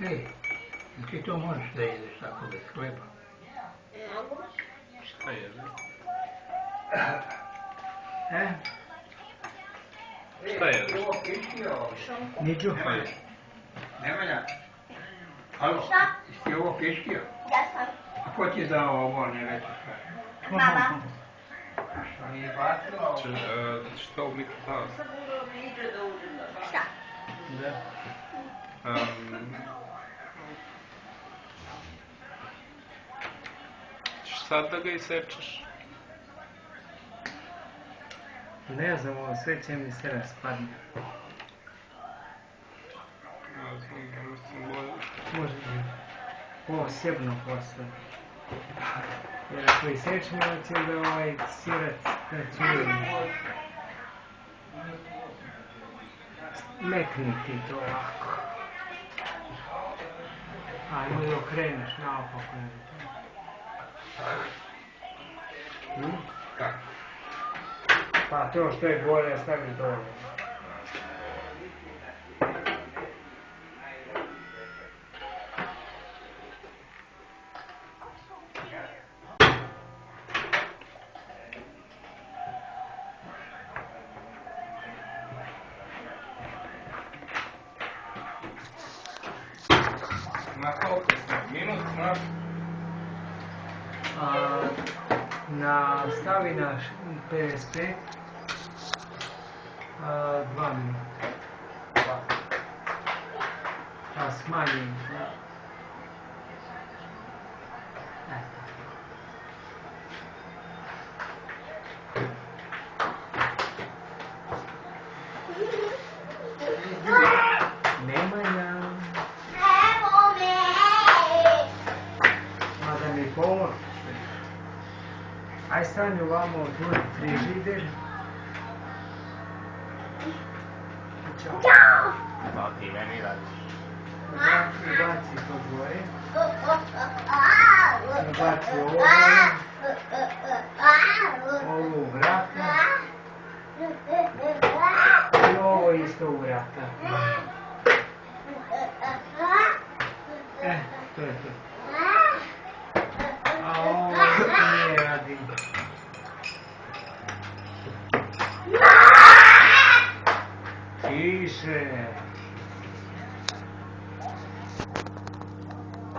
Ej, ti to možeš da jedeš tako bez hleba? Mogu. Šta je? Šta je? Niđu? Šta je? Nemanja. Alo, Šta? jesi ti ovo piškio? Ja sam. A ko ti je dao ovo, ne reći šta? Mama. Što nije bacila ovo? Šta u mikrofonu? Šta? Da. Ćeš sad da ga isečeš? Ne znam, ovo sve će mi se raspadne. Ne znam, mislim bolje. Može biti. Ovo sjebno posle. Jer ako isečemo, će da ovaj sirac načuje. Mekni ti to ovako. A ili okreneš naopako. Pa to što je bolje staviš dole. Na koliko smo? Minut, znaš? Stavi na 55, 2 minuta. A smanjim. Nemanja. Evo me! Ma da mi pomoć. Aj stani ovamo, otvori frižider. Ćao! Pa ti meni radiš. Baci to dvoje. Baci ovo.